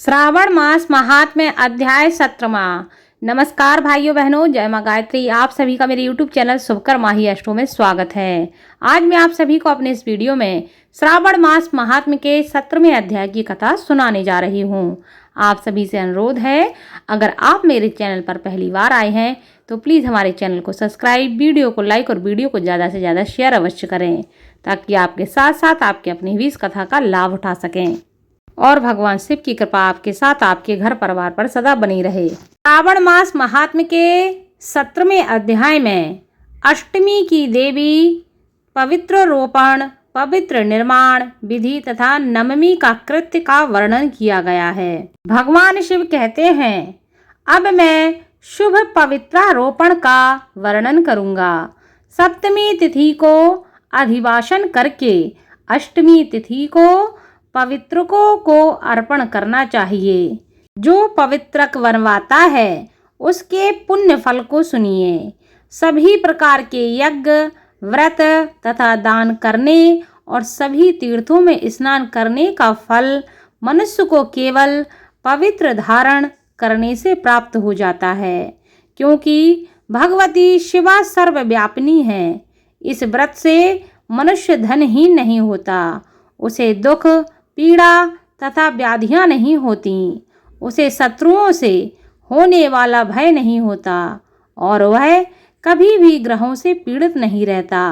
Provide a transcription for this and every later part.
श्रावण मास महात्म्य अध्याय 17वां। नमस्कार भाइयों बहनों, जय मां गायत्री। आप सभी का मेरे YouTube चैनल शुभकर माही अष्टों में स्वागत है। आज मैं आप सभी को अपने इस वीडियो में श्रावण मास महात्म्य के 17वें अध्याय की कथा सुनाने जा रही हूँ। आप सभी से अनुरोध है, अगर आप मेरे चैनल पर पहली बार आए हैं तो प्लीज़ हमारे चैनल को सब्सक्राइब, वीडियो को लाइक और वीडियो को ज़्यादा से ज़्यादा शेयर अवश्य करें, ताकि आपके साथ साथ आपके अपने भी इस कथा का लाभ उठा सकें और भगवान शिव की कृपा आपके साथ आपके घर परिवार पर सदा बनी रहे। श्रावण मास महात्म्य के 17वें अध्याय में अष्टमी की देवी पवित्र रोपण, पवित्र निर्माण विधि तथा नवमी का कृत्य का वर्णन किया गया है। भगवान शिव कहते हैं, अब मैं शुभ पवित्रारोपण का वर्णन करूंगा। सप्तमी तिथि को अधिवासन करके अष्टमी तिथि को पवित्रकों को अर्पण करना चाहिए। जो पवित्रक बनवाता है उसके पुण्य फल को सुनिए। सभी प्रकार के यज्ञ, व्रत तथा दान करने और सभी तीर्थों में स्नान करने का फल मनुष्य को केवल पवित्र धारण करने से प्राप्त हो जाता है, क्योंकि भगवती शिवा सर्वव्यापिनी है। इस व्रत से मनुष्य धनहीन नहीं होता, उसे दुख, पीड़ा तथा व्याधियां नहीं होती, उसे शत्रुओं से होने वाला भय नहीं होता और वह कभी भी ग्रहों से पीड़ित नहीं रहता।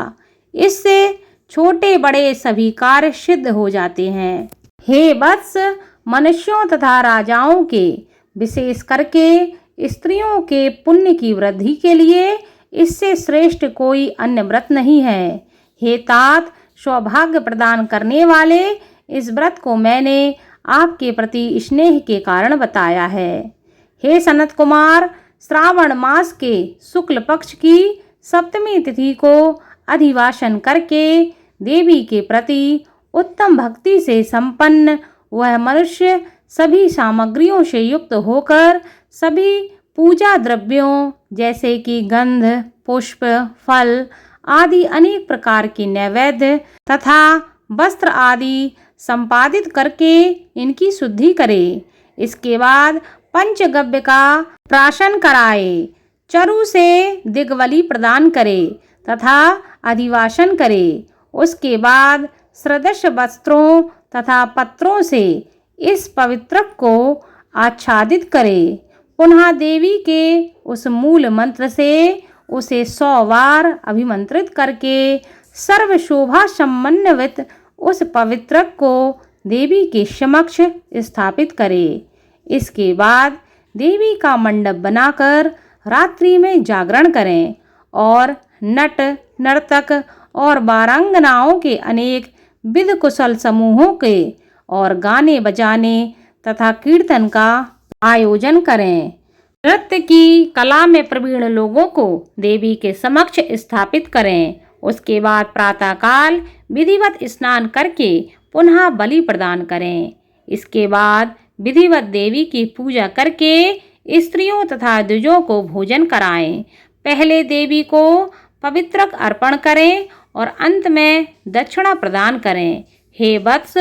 इससे छोटे बड़े सभी कार्य सिद्ध हो जाते हैं। हे वत्स, मनुष्यों तथा राजाओं के, विशेष करके स्त्रियों के पुण्य की वृद्धि के लिए इससे श्रेष्ठ कोई अन्य व्रत नहीं है। हे तात, सौभाग्य प्रदान करने वाले इस व्रत को मैंने आपके प्रति स्नेह के कारण बताया है। हे सनत कुमार, श्रावण मास के शुक्ल पक्ष की सप्तमी तिथि को अधिवासन करके देवी के प्रति उत्तम भक्ति से संपन्न वह मनुष्य सभी सामग्रियों से युक्त होकर सभी पूजा द्रव्यों जैसे कि गंध, पुष्प, फल आदि अनेक प्रकार के नैवेद्य तथा वस्त्र आदि संपादित करके इनकी शुद्धि करे। इसके बाद पंचगव्य का प्राशन कराए, चरु से दिग्वली प्रदान करे तथा अधिवासन करे। उसके बाद सदृश वस्त्रों तथा पत्रों से इस पवित्रक को आच्छादित करे। पुनः देवी के उस मूल मंत्र से उसे 100 बार अभिमंत्रित करके सर्व शोभा समन्वित उस पवित्रक को देवी के समक्ष स्थापित करे। इसके बाद देवी का मंडप बनाकर रात्रि में जागरण करें और नट, नर्तक और बारांगनाओं के अनेक विध कुशल समूहों के और गाने बजाने तथा कीर्तन का आयोजन करें। नृत्य की कला में प्रवीण लोगों को देवी के समक्ष स्थापित करें। उसके बाद प्रातःकाल विधिवत स्नान करके पुनः बलि प्रदान करें। इसके बाद विधिवत देवी की पूजा करके स्त्रियों तथा द्विजों को भोजन कराएं। पहले देवी को पवित्रक अर्पण करें और अंत में दक्षिणा प्रदान करें। हे वत्स,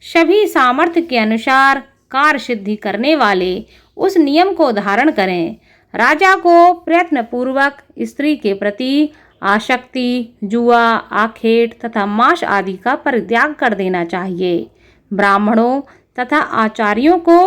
सभी सामर्थ्य के अनुसार कार्य सिद्धि करने वाले उस नियम को धारण करें। राजा को प्रयत्न पूर्वक स्त्री के प्रति आसक्ति, जुआ, आखेट तथा मांस आदि का परित्याग कर देना चाहिए। ब्राह्मणों तथा आचार्यों को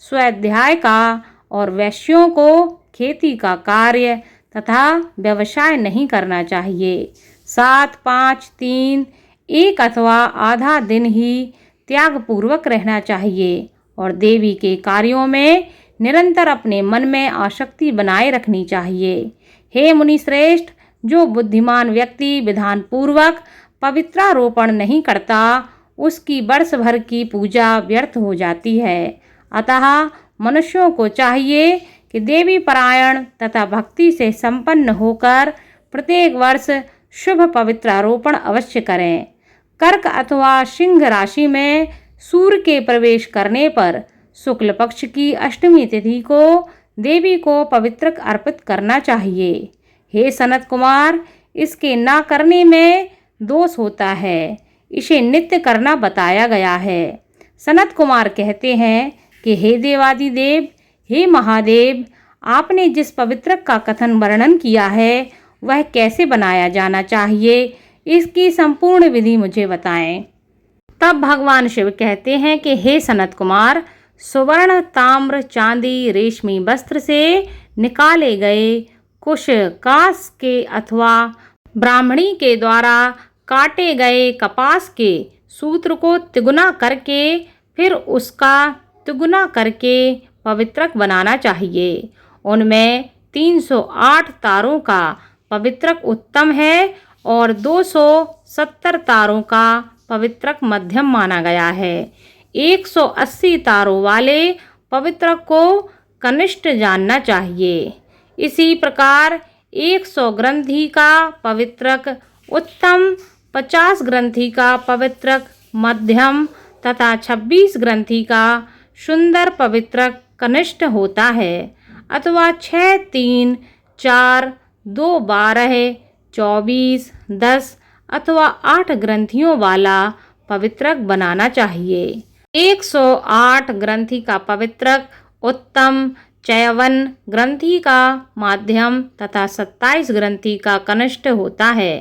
स्वाध्याय का और वैश्यों को खेती का कार्य तथा व्यवसाय नहीं करना चाहिए। 7, 5, 3, 1 अथवा आधा दिन ही त्याग पूर्वक रहना चाहिए और देवी के कार्यों में निरंतर अपने मन में आसक्ति बनाए रखनी चाहिए। हे मुनि श्रेष्ठ, जो बुद्धिमान व्यक्ति विधान पूर्वक पवित्रारोपण नहीं करता, उसकी वर्ष भर की पूजा व्यर्थ हो जाती है। अतः मनुष्यों को चाहिए कि देवी परायण तथा भक्ति से संपन्न होकर प्रत्येक वर्ष शुभ पवित्रारोपण अवश्य करें। कर्क अथवा सिंह राशि में सूर्य के प्रवेश करने पर शुक्ल पक्ष की अष्टमी तिथि को देवी को पवित्रक अर्पित करना चाहिए। हे सनत कुमार, इसके ना करने में दोष होता है, इसे नित्य करना बताया गया है। सनत कुमार कहते हैं कि हे देवादिदेव, हे महादेव, आपने जिस पवित्रक का कथन वर्णन किया है वह कैसे बनाया जाना चाहिए, इसकी संपूर्ण विधि मुझे बताएं। तब भगवान शिव कहते हैं कि हे सनत कुमार, सुवर्ण, ताम्र, चांदी, रेशमी वस्त्र से निकाले गए कुश कास के अथवा ब्राह्मणी के द्वारा काटे गए कपास के सूत्र को तिगुना करके फिर उसका तिगुना करके पवित्रक बनाना चाहिए। उनमें 308 तारों का पवित्रक उत्तम है और 270 तारों का पवित्रक मध्यम माना गया है। 180 तारों वाले पवित्रक को कनिष्ठ जानना चाहिए। इसी प्रकार 100 ग्रंथि का पवित्रक उत्तम, 50 ग्रंथि का पवित्रक मध्यम तथा 26 ग्रंथि का सुंदर पवित्रक कनिष्ठ होता है, अथवा 6, 3, 4, 2, 12, 24, 10 अथवा 8 ग्रंथियों वाला पवित्रक बनाना चाहिए। 108 ग्रंथि का पवित्रक उत्तम, 51 ग्रंथि का माध्यम तथा 27 ग्रंथि का कनिष्ठ होता है।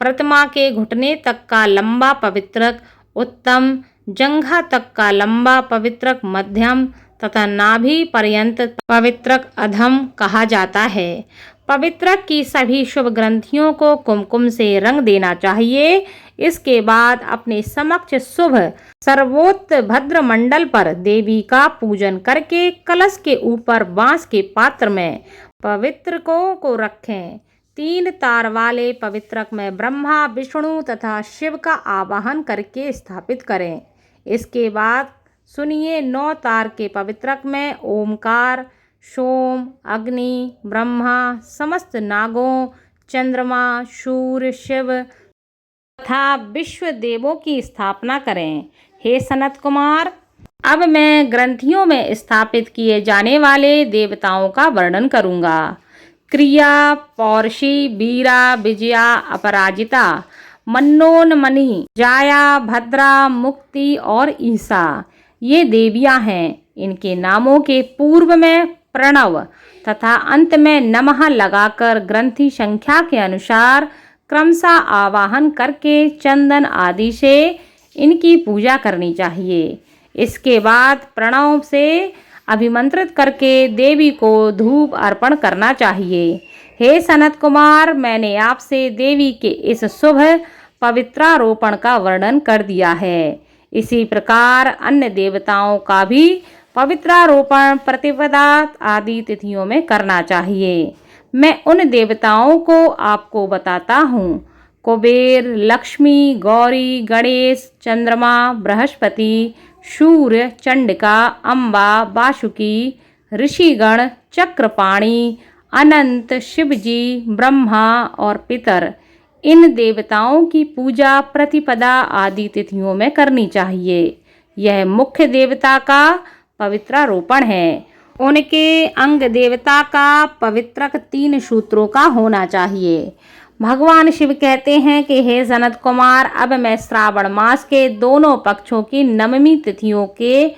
प्रतिमा के घुटने तक का लंबा पवित्रक उत्तम, जंघा तक का लंबा पवित्रक मध्यम तथा नाभि पर्यंत पवित्रक अधम कहा जाता है। पवित्रक की सभी शुभ ग्रंथियों को कुमकुम से रंग देना चाहिए। इसके बाद अपने समक्ष शुभ सर्वोत्भद्र मंडल पर देवी का पूजन करके कलश के ऊपर बांस के पात्र में पवित्रकों को रखें। 3 तार वाले पवित्रक में ब्रह्मा, विष्णु तथा शिव का आवाहन करके स्थापित करें। इसके बाद सुनिए, 9 तार के पवित्रक में ओमकार, सोम, अग्नि, ब्रह्मा, समस्त नागों, चंद्रमा, सूर्य, शिव तथा विश्व देवों की स्थापना करें। हे सनत कुमार, अब मैं ग्रंथियों में स्थापित किए जाने वाले देवताओं का वर्णन करूंगा। क्रिया, पौर्षी, वीरा, विजया, अपराजिता, मनोन्मणि, जाया, भद्रा, मुक्ति और ईसा ये देवियां हैं। इनके नामों के पूर्व में प्रणव तथा अंत में नमः लगाकर ग्रंथि संख्या के अनुसार क्रमशः आवाहन करके चंदन आदि से इनकी पूजा करनी चाहिए। इसके बाद प्रणव से अभिमंत्रित करके देवी को धूप अर्पण करना चाहिए। हे सनत कुमार, मैंने आपसे देवी के इस शुभ पवित्रारोपण का वर्णन कर दिया है। इसी प्रकार अन्य देवताओं का भी पवित्रारोपण प्रतिपदा आदि तिथियों में करना चाहिए। मैं उन देवताओं को आपको बताता हूँ। कुबेर, लक्ष्मी, गौरी, गणेश, चंद्रमा, बृहस्पति, सूर्य, चंडिका, अम्बा, वासुकी, ऋषिगण, चक्रपाणि, अनंत, शिवजी, ब्रह्मा और पितर। इन देवताओं की पूजा प्रतिपदा आदि तिथियों में करनी चाहिए। यह मुख्य देवता का पवित्रारोपण है। उनके अंग देवता का पवित्रक 3 सूत्रों का होना चाहिए। भगवान शिव कहते हैं कि हे सनत कुमार, अब मैं श्रावण मास के दोनों पक्षों की नवमी तिथियों के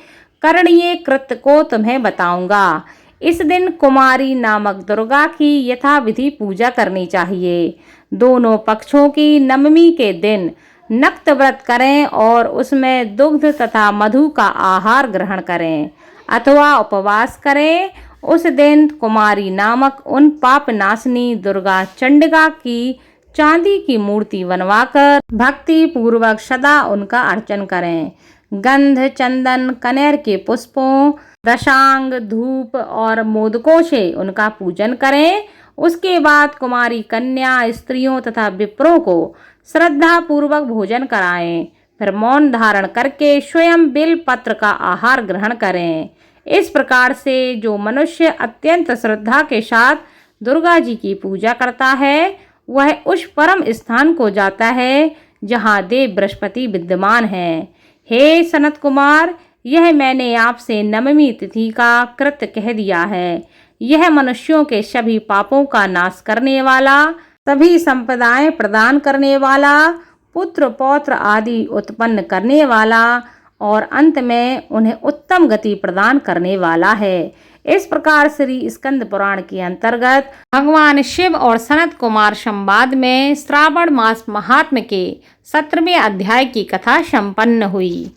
करणीय कृत्य को तुम्हें बताऊंगा। इस दिन कुमारी नामक दुर्गा की यथाविधि पूजा करनी चाहिए। दोनों पक्षों की नवमी के दिन नक्त व्रत करें और उसमें दुग्ध तथा मधु का आहार ग्रहण करें अथवा उपवास करें। उस दिन कुमारी नामक उन पाप नाशनी दुर्गा चंडिका की चांदी की मूर्ति बनवाकर भक्ति पूर्वक सदा उनका अर्चन करें। गंध, चंदन, कनेर के पुष्पों, दशांग, धूप और मोदकों से उनका पूजन करें। उसके बाद कुमारी कन्या, स्त्रियों तथा विप्रों को श्रद्धा पूर्वक भोजन कराएं। फिर मौन धारण करके स्वयं बेल पत्र का आहार ग्रहण करें। इस प्रकार से जो मनुष्य अत्यंत श्रद्धा के साथ दुर्गा जी की पूजा करता है वह उस परम स्थान को जाता है जहाँ देव बृहस्पति विद्यमान है। हे सनत कुमार, यह मैंने आपसे नवमी तिथि का कृत्य कह दिया है। यह मनुष्यों के सभी पापों का नाश करने वाला, सभी संपदाएं प्रदान करने वाला, पुत्र पौत्र आदि उत्पन्न करने वाला और अंत में उन्हें उत्तम गति प्रदान करने वाला है। इस प्रकार श्री स्कंद पुराण के अंतर्गत भगवान शिव और सनत कुमार संवाद में श्रावण मास महात्म्य के 17वें अध्याय की कथा संपन्न हुई।